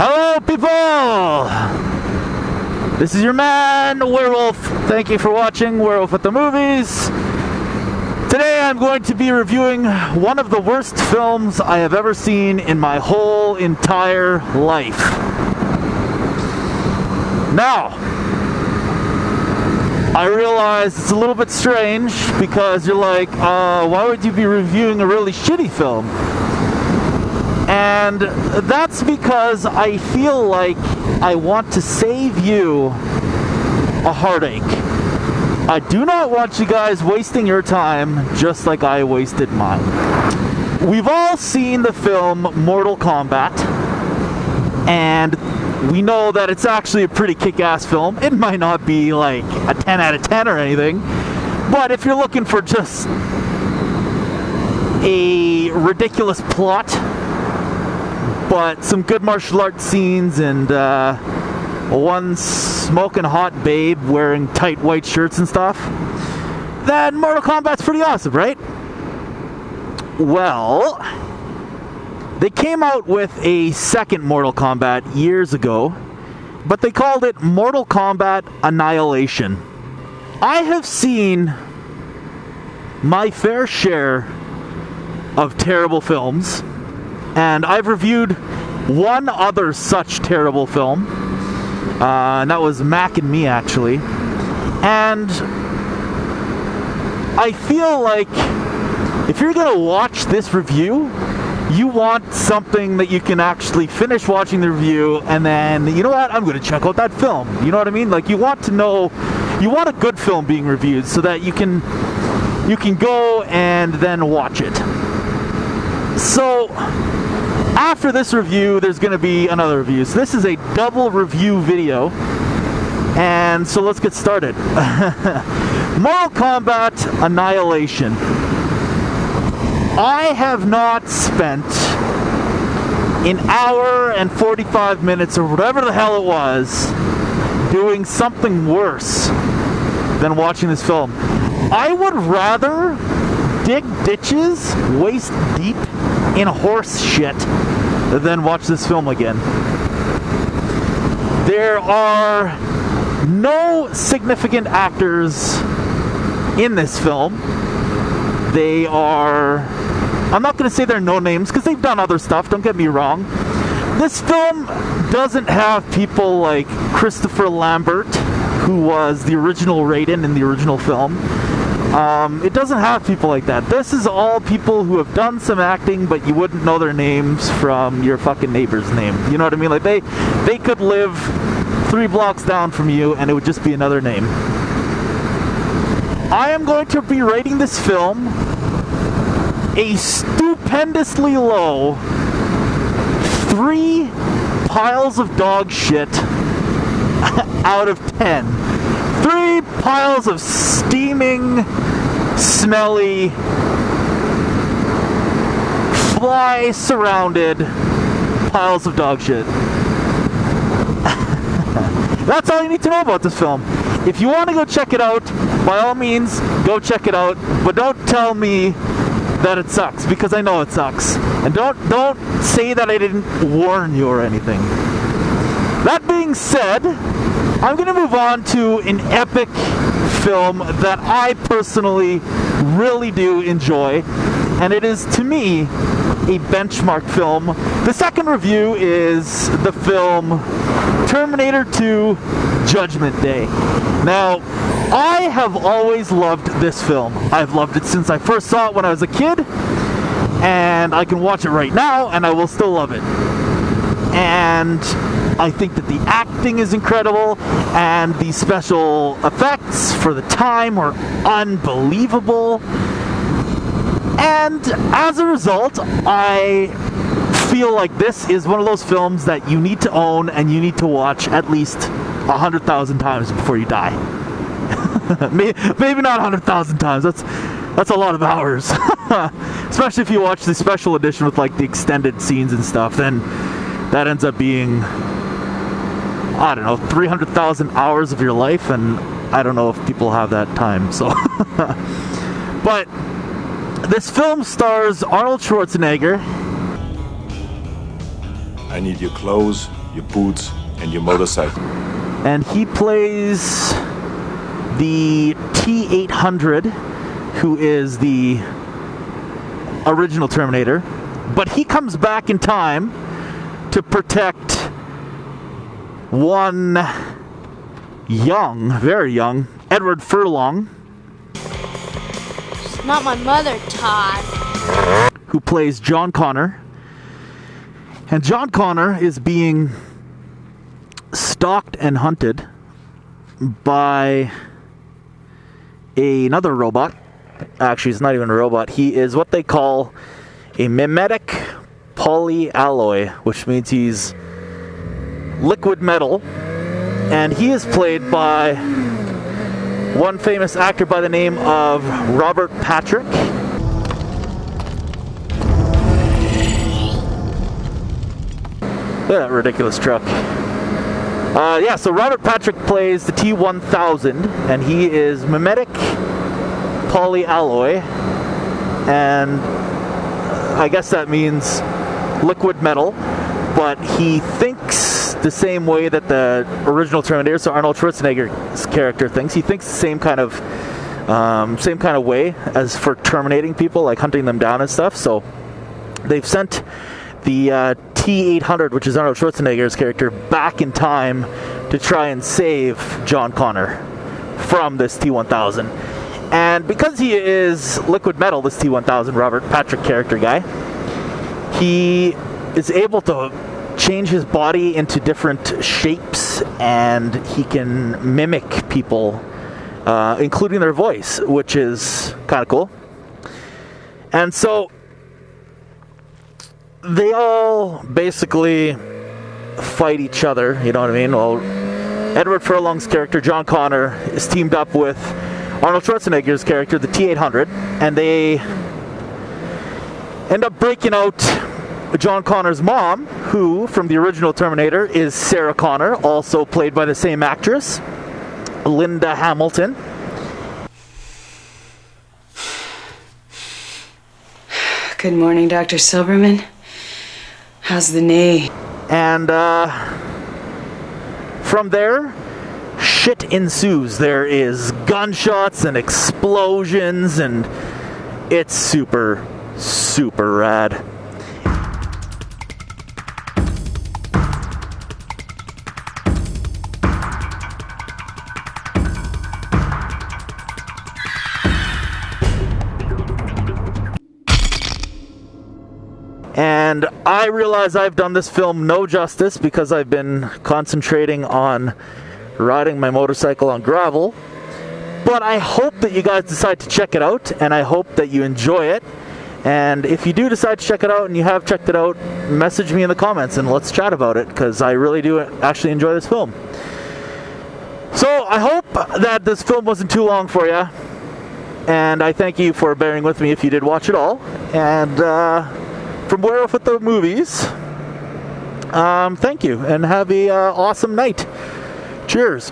Hello, people! This is your man, Werewolf. Thank you for watching Werewolf at the Movies. Today I'm going to be reviewing one of the worst films I have ever seen in my whole entire life. Now, I realize it's a little bit strange because you're like, why would you be reviewing a really shitty film? And that's because I feel like I want to save you a heartache. I do not want you guys wasting your time just like I wasted mine. We've all seen the film Mortal Kombat, and we know that it's actually a pretty kick-ass film. It might not be like a 10 out of 10 or anything, but if you're looking for just a ridiculous plot, but some good martial arts scenes and one smoking hot babe wearing tight white shirts and stuff, then Mortal Kombat's pretty awesome, right? Well, they came out with a second Mortal Kombat years ago, but they called it Mortal Kombat Annihilation. I have seen my fair share of terrible films, and I've reviewed one other such terrible film, and that was Mac and Me, actually. And I feel like if you're gonna watch this review, you want something that you can actually finish watching the review and then, you know what, I'm gonna check out that film. You know what I mean? Like, you want to know, you want a good film being reviewed so that you can go and then watch it. So after this review, there's going to be another review. So this is a double review video. And so let's get started. Mortal Kombat Annihilation. I have not spent an hour and 45 minutes or whatever the hell it was doing something worse than watching this film. I would rather dig ditches waist deep in horse shit than watch this film again. There are no significant actors in this film. They are, I'm not going to say they're no names because they've done other stuff, don't get me wrong. This film doesn't have people like Christopher Lambert, who was the original Raiden in the original film. It doesn't have people like that. This is all people who have done some acting, but you wouldn't know their names from your fucking neighbor's name. You know what I mean? Like, they could live 3 blocks down from you, and it would just be another name. I am going to be rating this film a stupendously low 3 piles of dog shit out of 10. 3 piles of steaming, smelly, fly-surrounded piles of dog shit. That's all you need to know about this film. If you want to go check it out, by all means, go check it out. But don't tell me that it sucks, because I know it sucks. And don't say that I didn't warn you or anything. That being said, I'm going to move on to an epic film that I personally really do enjoy, and it is, to me, a benchmark film. The second review is the film Terminator 2 Judgment Day. Now, I have always loved this film. I've loved it since I first saw it when I was a kid, and I can watch it right now, and I will still love it. And I think that the acting is incredible, and the special effects for the time were unbelievable. And as a result, I feel like this is one of those films that you need to own and you need to watch at least 100,000 times before you die. Maybe not 100,000 times. That's a lot of hours. Especially if you watch the special edition with like the extended scenes and stuff, then that ends up being, I don't know, 300,000 hours of your life, and I don't know if people have that time, so. But this film stars Arnold Schwarzenegger, I need your clothes, your boots, and your motorcycle. And he plays the T-800, who is the original Terminator. But he comes back in time to protect one young, very young, Edward Furlong. It's not my mother, Todd. Who plays John Connor. And John Connor is being stalked and hunted by another robot. Actually, he's not even a robot. He is what they call a mimetic polyalloy, which means he's liquid metal. And he is played by one famous actor by the name of Robert Patrick. Look at that ridiculous truck. Yeah, so Robert Patrick plays the T-1000, and he is mimetic polyalloy, and I guess that means liquid metal, but he thinks the same way that the original Terminator, so Arnold Schwarzenegger's character thinks. He thinks the same kind of way as for terminating people, like hunting them down and stuff. So they've sent the T-800, which is Arnold Schwarzenegger's character, back in time to try and save John Connor from this T-1000. And because he is liquid metal, this T-1000 Robert Patrick character guy, he is able to change his body into different shapes, and he can mimic people, including their voice, which is kind of cool. And so they all basically fight each other, you know what I mean? Well, Edward Furlong's character, John Connor, is teamed up with Arnold Schwarzenegger's character, the T-800, and they end up breaking out John Connor's mom, who, from the original Terminator, is Sarah Connor, also played by the same actress, Linda Hamilton. Good morning, Dr. Silberman. How's the knee? And from there, shit ensues. There is gunshots and explosions, and it's super, super rad. And I realize I've done this film no justice because I've been concentrating on riding my motorcycle on gravel. But I hope that you guys decide to check it out, and I hope that you enjoy it. And if you do decide to check it out and you have checked it out, message me in the comments and let's chat about it, because I really do actually enjoy this film. So I hope that this film wasn't too long for you, and I thank you for bearing with me if you did watch it all. And from Werewolf at the Movies, thank you, and have a awesome night. Cheers.